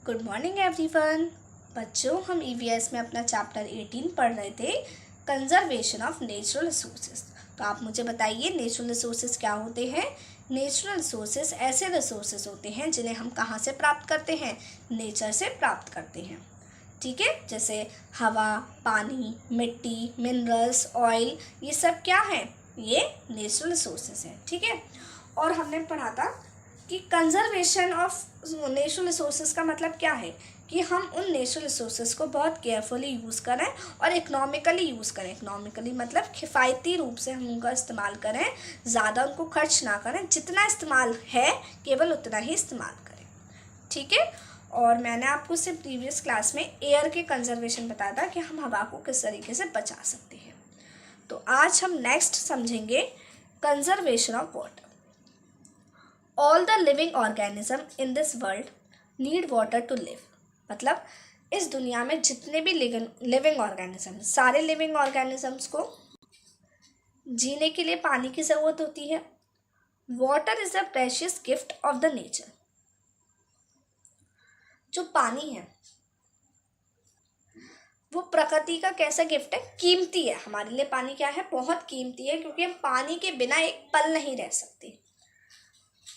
Good morning everyone. बच्चों, हम EVS में अपना चैप्टर 18 पढ़ रहे थे, कंजर्वेशन ऑफ नेचुरल रिसोर्सेज। तो आप मुझे बताइए, नेचुरल रिसोर्सेज क्या होते हैं। नेचुरल रिसोर्सेज ऐसे रिसोर्सेज होते हैं जिन्हें हम कहाँ से प्राप्त करते हैं, नेचर से प्राप्त करते हैं। ठीक है, जैसे हवा, पानी, मिट्टी, मिनरल्स, ऑयल, ये सब क्या है, ये नेचुरल रिसोर्सेज हैं। ठीक है, और हमने पढ़ा था कि कंजर्वेशन ऑफ नेचुरल रिसोर्सेज का मतलब क्या है कि हम उन नेचुरल रिसोर्सेज को बहुत केयरफुली यूज़ करें और इकोनॉमिकली यूज़ करें। इकोनॉमिकली मतलब किफ़ायती रूप से हम उनका इस्तेमाल करें, ज़्यादा उनको खर्च ना करें, जितना इस्तेमाल है केवल उतना ही इस्तेमाल करें। ठीक है, और मैंने आपको सिर्फ प्रीवियस क्लास में एयर के कंजर्वेशन बताया था कि हम हवा को किस तरीके से बचा सकते हैं। तो आज हम नेक्स्ट समझेंगे conservation of water. All the living organism in this world need water to live. मतलब इस दुनिया में जितने भी लिविंग ऑर्गेनिज्म, सारे लिविंग ऑर्गेनिजम्स को जीने के लिए पानी की ज़रूरत होती है। Water is a precious gift of the nature. जो पानी है वो प्रकृति का कैसा गिफ्ट है, कीमती है। हमारे लिए पानी क्या है, बहुत कीमती है, क्योंकि हम पानी के बिना एक पल नहीं रह सकते।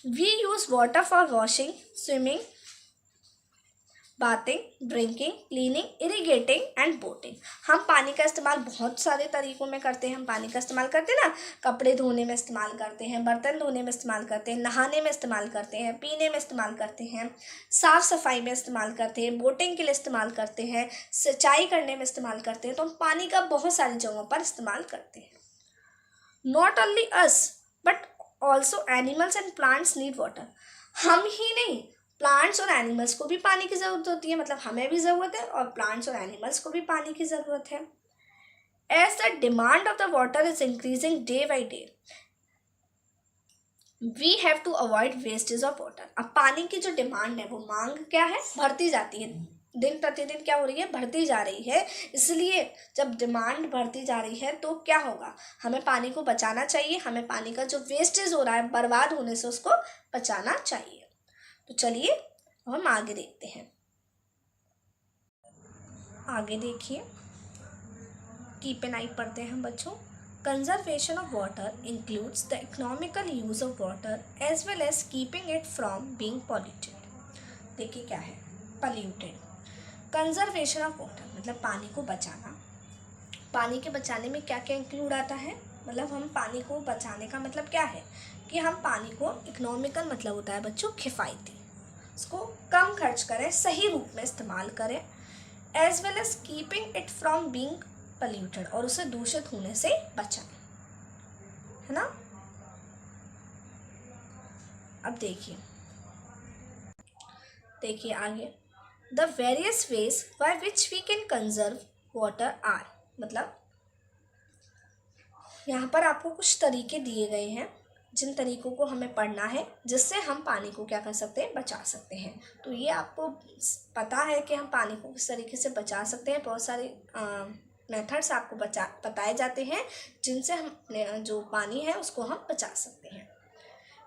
We use water for washing, swimming, bathing, drinking, cleaning, irrigating and boating। हम पानी का इस्तेमाल बहुत सारे तरीक़ों में करते हैं। हम पानी का इस्तेमाल करते हैं ना, कपड़े धोने में इस्तेमाल करते हैं, बर्तन धोने में इस्तेमाल करते हैं, नहाने में इस्तेमाल करते हैं, पीने में इस्तेमाल करते हैं, साफ़ सफाई में इस्तेमाल करते हैं, बोटिंग के लिए इस्तेमाल करते हैं, सिंचाई करने में इस्तेमाल करते हैं। तो हम पानी का बहुत सारी जगहों पर इस्तेमाल करते हैं। Not only us but also animals and plants need water. हम ही नहीं, प्लांट्स और एनिमल्स को भी पानी की ज़रूरत होती है। मतलब हमें भी ज़रूरत है और प्लांट्स और एनिमल्स को भी पानी की ज़रूरत है। As the demand of the water is increasing day by day, we have to avoid wastage of water. अब पानी की जो डिमांड है, वो मांग क्या है, बढ़ती जाती है, दिन प्रतिदिन क्या हो रही है, बढ़ती जा रही है। इसलिए जब डिमांड बढ़ती जा रही है तो क्या होगा, हमें पानी को बचाना चाहिए। हमें पानी का जो वेस्टेज हो रहा है, बर्बाद होने से उसको बचाना चाहिए। तो चलिए हम आगे देखते हैं। आगे देखिए, कीप एन आई पढ़ते हैं बच्चों। Conservation of water includes the economical use of water as well as keeping it from being polluted. देखिए क्या है, पॉल्यूटेड। कंजर्वेशन ऑफ वाटर मतलब पानी को बचाना। पानी के बचाने में क्या क्या इंक्लूड आता है, मतलब हम पानी को बचाने का मतलब क्या है कि हम पानी को, इकोनॉमिकल मतलब होता है बच्चों किफ़ायती, उसको कम खर्च करें, सही रूप में इस्तेमाल करें। As well as keeping it from being polluted, और उसे दूषित होने से बचाएं, है ना। अब देखिए आगे, the various ways by which we can conserve water are. मतलब यहाँ पर आपको कुछ तरीके दिए गए हैं, जिन तरीक़ों को हमें पढ़ना है, जिससे हम पानी को क्या कर सकते हैं, बचा सकते हैं। तो ये आपको पता है कि हम पानी को किस तरीके से बचा सकते हैं। बहुत सारे मेथड्स आपको बताए जाते हैं जिनसे हम जो पानी है उसको हम बचा सकते हैं।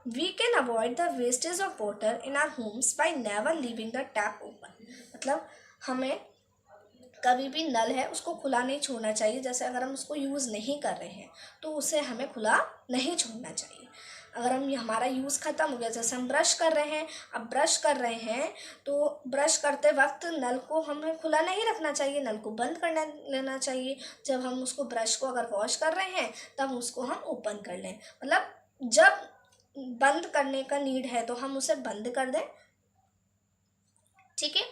We can avoid the wastage of water in our homes by never leaving the tap open. मतलब हमें कभी भी नल है उसको खुला नहीं छोड़ना चाहिए। जैसे अगर हम उसको यूज़ नहीं कर रहे हैं तो उसे हमें खुला नहीं छोड़ना चाहिए। अगर हम हमारा यूज़ ख़त्म हो गया, जैसे हम ब्रश कर रहे हैं, अब ब्रश कर रहे हैं तो ब्रश करते वक्त नल को हमें खुला नहीं रखना चाहिए, नल को बंद कर लेना चाहिए। जब हम उसको, ब्रश को अगर वॉश कर रहे हैं तब उसको हम ओपन कर लें। मतलब जब बंद करने का नीड है तो हम उसे बंद कर दें। ठीक है।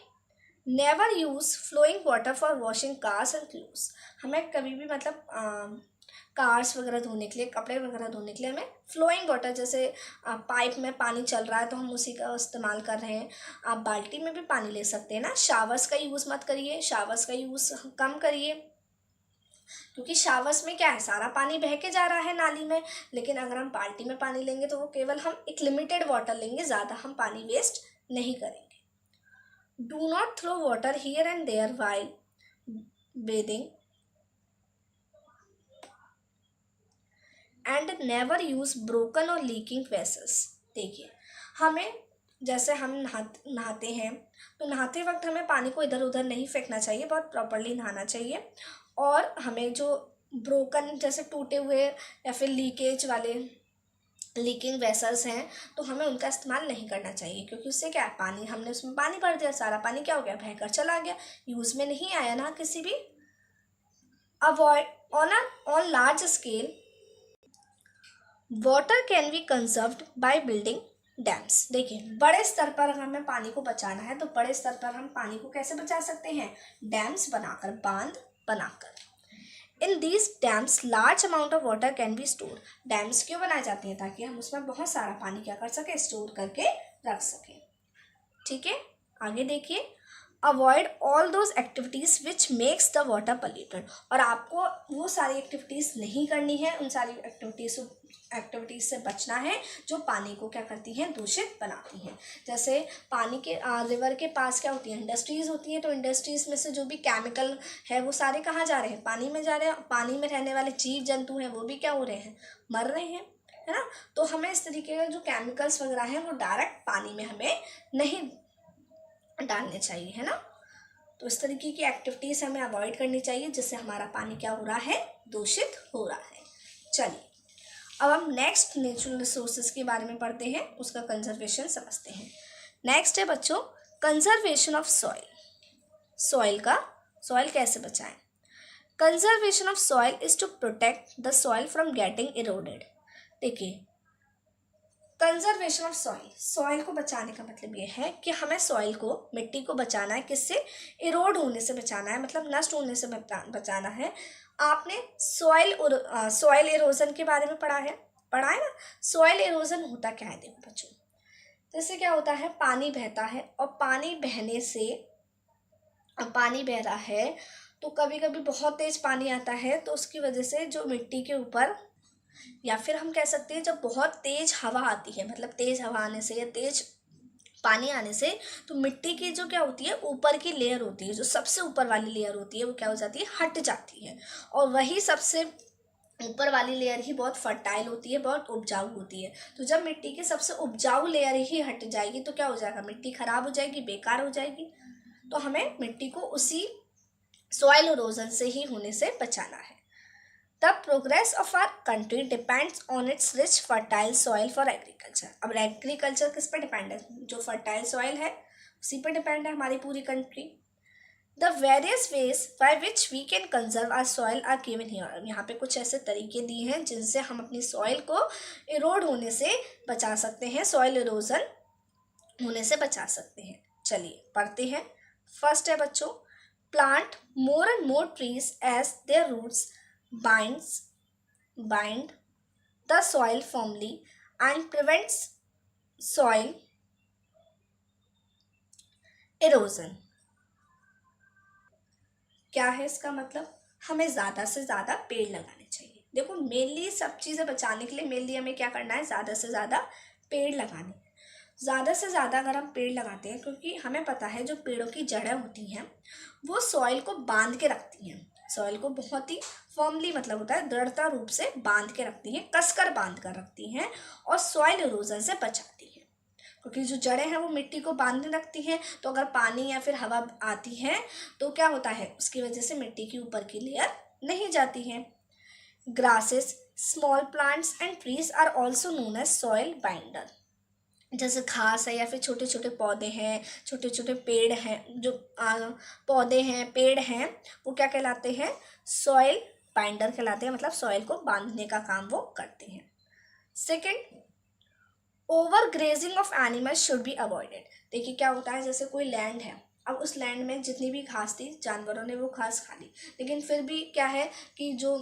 Never use flowing water for washing cars and clothes. हमें कभी भी मतलब कार्स वगैरह धोने के लिए, कपड़े वगैरह धोने के लिए हमें फ्लोइंग वाटर, जैसे पाइप में पानी चल रहा है तो हम उसी का इस्तेमाल कर रहे हैं। आप बाल्टी में भी पानी ले सकते हैं ना। शावर्स का यूज़ मत करिए, शावर्स का यूज़ कम करिए, क्योंकि शावर्स में क्या है, सारा पानी बह के जा रहा है नाली में। लेकिन अगर हम बाल्टी में पानी लेंगे तो वो केवल हम एक लिमिटेड वाटर लेंगे, ज़्यादा हम पानी वेस्ट नहीं करेंगे। Do not throw water here and there while bathing and never use broken or leaking vessels। देखिए, हमें जैसे हम नहाते हैं, तो नहाते वक्त हमें पानी को इधर उधर नहीं फेंकना चाहिए, बहुत प्रॉपरली नहाना चाहिए। और हमें जो ब्रोकन जैसे टूटे हुए या फिर लीकेज वाले लीकिंग वेसल्स हैं, तो हमें उनका इस्तेमाल नहीं करना चाहिए, क्योंकि उससे क्या है, पानी हमने उसमें पानी भर दिया, सारा पानी क्या हो गया, बहकर चला गया, यूज़ में नहीं आया ना किसी भी। Avoid on large scale water can be conserved by building dams. देखिए, बड़े स्तर पर अगर हमें पानी को बचाना है तो बड़े स्तर पर हम पानी को कैसे बचा सकते हैं, डैम्स बनाकर, बांध बनाकर। In these dams large amount of water can be store. Dams क्यों बनाए जाते हैं, ताकि हम उसमें बहुत सारा पानी क्या कर सकें, स्टोर करके रख सकें। ठीक है, आगे देखिए, avoid all those activities which makes the water polluted. और आपको वो सारी एक्टिविटीज़ नहीं करनी है, उन सारी एक्टिविटीज़ से बचना है जो पानी को क्या करती हैं, दूषित बनाती हैं। जैसे पानी के रिवर के पास क्या होती है, इंडस्ट्रीज़ होती हैं, तो इंडस्ट्रीज़ में से जो भी केमिकल है वो सारे कहाँ जा रहे हैं, पानी में जा रहे हैं। पानी में रहने वाले जीव जंतु हैं वो भी क्या हो रहे हैं, मर रहे हैं, है ना। तो हमें इस तरीके के जो केमिकल्स वगैरह हैं वो डायरेक्ट पानी में हमें नहीं डालने चाहिए, है ना। तो इस तरीके की एक्टिविटीज़ हमें अवॉइड करनी चाहिए, जिससे हमारा पानी क्या हो रहा है, दूषित हो रहा है। चलिए, अब हम नेक्स्ट नेचुरल रिसोर्सेज के बारे में पढ़ते हैं, उसका कंजर्वेशन समझते हैं। नेक्स्ट है बच्चों, कंजर्वेशन ऑफ सॉइल। सॉइल कैसे बचाएं। Conservation of soil is to protect the soil from getting eroded. देखिए, कंजर्वेशन ऑफ सॉइल को बचाने का मतलब ये है कि हमें सॉइल को, मिट्टी को बचाना है, किससे, इरोड होने से बचाना है, मतलब नष्ट होने से बचाना है। आपने सॉइल इरोजन के बारे में पढ़ा है ना। सॉइल इरोजन होता क्या है, देखो बच्चों, जैसे क्या होता है, पानी बहता है और पानी बहने से, पानी बह रहा है तो कभी कभी बहुत तेज पानी आता है, तो उसकी वजह से जो मिट्टी के ऊपर, या फिर हम कह सकते हैं जब बहुत तेज हवा आती है, मतलब तेज हवा आने से या तेज पानी आने से, तो मिट्टी की जो क्या होती है, ऊपर की लेयर होती है, जो सबसे ऊपर वाली लेयर होती है, वो क्या हो जाती है, हट जाती है। और वही सबसे ऊपर वाली लेयर ही बहुत फर्टाइल होती है, बहुत उपजाऊ होती है। तो जब मिट्टी की सबसे उपजाऊ लेयर ही हट जाएगी तो क्या हो जाएगा, मिट्टी खराब हो जाएगी, बेकार हो जाएगी। तो हमें मिट्टी को उसी सॉइल इरोजन से ही होने से बचाना है। The progress of our country depends on its rich fertile soil for agriculture। अब एग्रीकल्चर किस पे डिपेंड है, जो फर्टाइल सॉइल है उसी पे डिपेंड है हमारी पूरी country. The various ways by which we can conserve our soil are given here। यहाँ पे कुछ ऐसे तरीके दिए हैं जिनसे हम अपनी सॉइल को इरोड होने से बचा सकते हैं, सॉइल इरोजन होने से बचा सकते हैं। चलिए पढ़ते हैं। फर्स्ट है बच्चों, plant more and more trees as their roots bind the soil firmly and prevents soil erosion। क्या है इसका मतलब, हमें ज़्यादा से ज़्यादा पेड़ लगाने चाहिए। देखो, मेनली सब चीज़ें बचाने के लिए मेनली हमें क्या करना है, ज़्यादा से ज़्यादा पेड़ लगाने। ज़्यादा से ज़्यादा अगर हम पेड़ लगाते हैं, क्योंकि हमें पता है जो पेड़ों की जड़ें होती हैं वो सॉइल को बांध के रखती हैं, सॉइल को बहुत ही फर्मली, मतलब होता है दृढ़ता रूप से बांध के रखती हैं, कसकर बांध कर रखती हैं और सॉइल इरोजन से बचाती हैं। क्योंकि जो जड़ें हैं वो मिट्टी को बांध रखती हैं, तो अगर पानी या फिर हवा आती है तो क्या होता है, उसकी वजह से मिट्टी की ऊपर की लेयर नहीं जाती है। Grasses, small plants and trees are also known as soil binder. जैसे घास है या फिर छोटे छोटे पौधे हैं, छोटे छोटे पेड़ हैं, जो पौधे हैं, पेड़ हैं, वो क्या कहलाते हैं, सॉइल बाइंडर कहलाते हैं, मतलब सॉइल को बांधने का काम वो करते हैं। Second, over grazing of animals should be avoided. देखिए क्या होता है, जैसे कोई लैंड है, अब उस लैंड में जितनी भी घास थी जानवरों ने वो घास खा ली, लेकिन फिर भी क्या है कि जो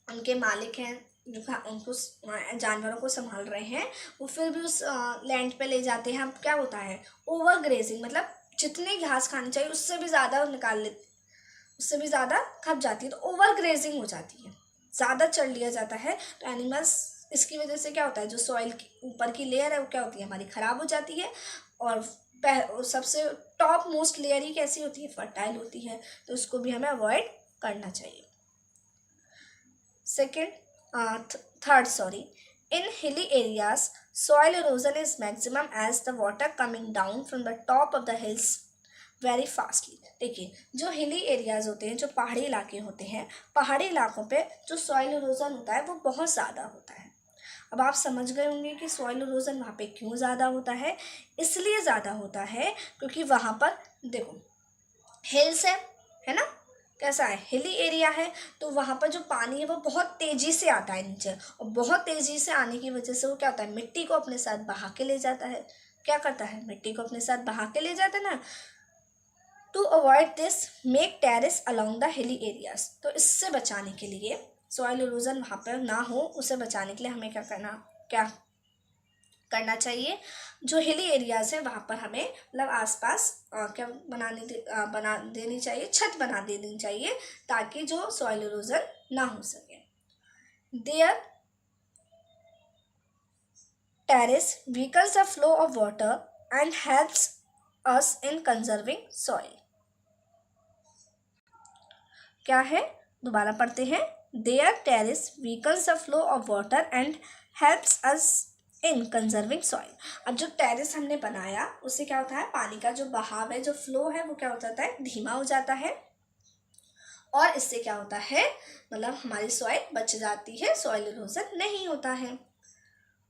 उनके मालिक हैं, जो उनको जानवरों को संभाल रहे हैं, वो फिर भी उस लैंड पे ले जाते हैं। अब क्या होता है, ओवर ग्रेजिंग, मतलब जितनी घास खानी चाहिए उससे भी ज़्यादा निकाल लेते, उससे भी ज़्यादा खप जाती है, तो ओवर ग्रेजिंग हो जाती है, ज़्यादा चढ़ लिया जाता है। तो एनिमल्स, इसकी वजह से क्या होता है, जो सॉइल की ऊपर की लेयर है वो क्या होती है, हमारी ख़राब हो जाती है। और सबसे टॉप मोस्ट लेयर ही कैसी होती है, फर्टाइल होती है, तो उसको भी हमें अवॉइड करना चाहिए। Third, in hilly areas Soil erosion is maximum as the water coming down from the top of the hills very fastly. देखिए, जो हिली एरियाज होते हैं, जो पहाड़ी इलाके होते हैं, पहाड़ी इलाकों पे जो सॉइल इरोजन होता है वो बहुत ज़्यादा होता है। अब आप समझ गए होंगे कि सॉइल इरोजन वहाँ पे क्यों ज़्यादा होता है। इसलिए ज़्यादा होता है क्योंकि वहाँ पर देखो हिल्स है ना, कैसा है, हिली एरिया है, तो वहाँ पर जो पानी है वो बहुत तेज़ी से आता है नीचे, और बहुत तेज़ी से आने की वजह से वो क्या होता है, मिट्टी को अपने साथ बहा के ले जाता है। क्या करता है, मिट्टी को अपने साथ बहा के ले जाता है ना। To avoid this make terrace along the hilly areas. तो इससे बचाने के लिए, सॉइल इरोजन वहाँ पर ना हो, उसे बचाने के लिए हमें क्या करना चाहिए, जो हिली एरियाज है वहाँ पर हमें मतलब आसपास क्या बना देनी चाहिए, छत बना देनी चाहिए, ताकि जो सॉइल इरोजन ना हो सके। Their terrace weakens the flow of water and helps us in conserving soil. क्या है, दोबारा पढ़ते हैं। Their terrace weakens the flow of water and helps us in conserving soil. अब जो टेरेस हमने बनाया उससे क्या होता है, पानी का जो बहाव है, जो फ्लो है, वो क्या हो जाता है, धीमा हो जाता है, और इससे क्या होता है, मतलब हमारी सॉइल बच जाती है, सॉइल इरोजन नहीं होता है।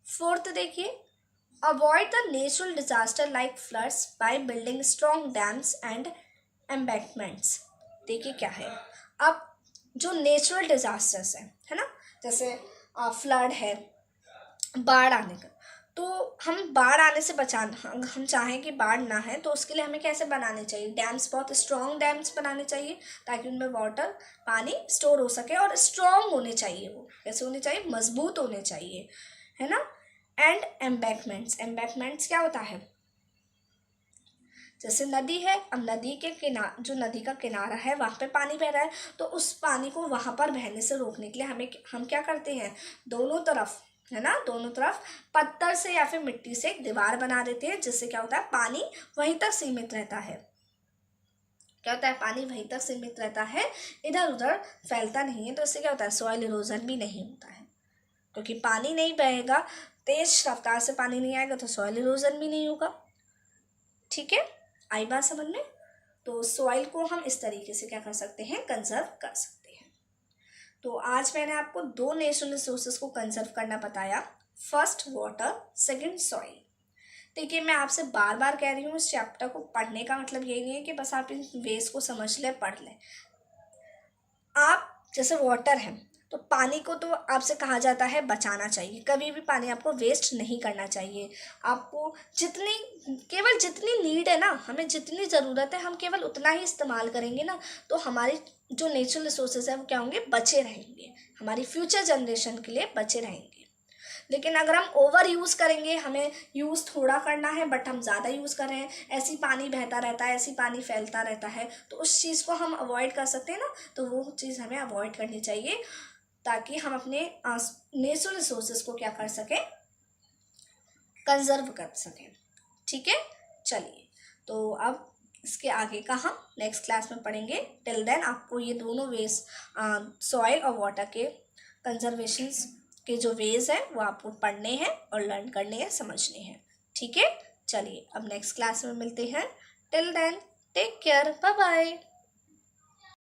फोर्थ देखिए, avoid the natural disaster like floods by building strong dams and embankments. देखिए क्या है, अब जो नेचुरल डिजास्टर्स है ना, जैसे फ्लड है, बाढ़ आने का, तो हम बाढ़ आने से बचाना, हम चाहें कि बाढ़ ना है, तो उसके लिए हमें कैसे बनाने चाहिए, डैम्स, बहुत स्ट्रॉन्ग डैम्स बनाने चाहिए, ताकि उनमें वाटर, पानी स्टोर हो सके, और स्ट्रॉन्ग होने चाहिए, वो कैसे होने चाहिए, मजबूत होने चाहिए, है ना। एंड एम्बैंकमेंट्स क्या होता है, जैसे नदी है, अब नदी के किनारे, जो नदी का किनारा है वहाँ पे पानी बह रहा है, तो उस पानी को वहाँ पर बहने से रोकने के लिए हम क्या करते हैं, दोनों तरफ, है ना, दोनों तरफ पत्थर से या फिर मिट्टी से एक दीवार बना देते हैं, जिससे क्या होता है, पानी वहीं तक सीमित रहता है। क्या होता है, पानी वहीं तक सीमित रहता है, इधर उधर फैलता नहीं है, तो इससे क्या होता है, सॉइल इरोजन भी नहीं होता है, क्योंकि पानी नहीं बहेगा, तेज रफ्तार से पानी नहीं आएगा, तो सॉइल इरोजन भी नहीं होगा। ठीक है, आई बात समझ में। तो सॉइल को हम इस तरीके से क्या कर सकते हैं, कंजर्व कर सकते हैं। तो आज मैंने आपको दो नेचुरल रिसोर्सेज को कंजर्व करना बताया, फर्स्ट वाटर, सेकंड सॉइल। देखिए, मैं आपसे बार बार कह रही हूँ, इस चैप्टर को पढ़ने का मतलब यही नहीं है कि बस आप इन वेज को समझ लें, पढ़ लें। आप जैसे वाटर है, तो पानी को तो आपसे कहा जाता है बचाना चाहिए, कभी भी पानी आपको वेस्ट नहीं करना चाहिए। आपको केवल जितनी नीड है ना, हमें जितनी ज़रूरत है, हम केवल उतना ही इस्तेमाल करेंगे ना, तो हमारी जो नेचुरल रिसोर्सेज है वो क्या होंगे, बचे रहेंगे, हमारी फ्यूचर जनरेशन के लिए बचे रहेंगे। लेकिन अगर हम ओवर यूज़ करेंगे, हमें यूज़ थोड़ा करना है बट हम ज़्यादा यूज़ कर रहे हैं, ऐसी पानी बहता रहता है, ऐसी पानी फैलता रहता है, तो उस चीज़ को हम अवॉइड कर सकते हैं ना, तो वो चीज़ हमें अवॉइड करनी चाहिए, ताकि हम अपने नेचुरल रिसोर्सेज को क्या कर सकें, कंजर्व कर सकें। ठीक है, चलिए, तो अब इसके आगे का हम नेक्स्ट क्लास में पढ़ेंगे। टिल देन आपको ये दोनों वेज, सॉइल और वाटर के कंजर्वेशंस के जो वेज हैं वो आपको पढ़ने हैं और लर्न करने हैं, समझने हैं। ठीक है, चलिए अब नेक्स्ट क्लास में मिलते हैं। Till then take care, bye bye.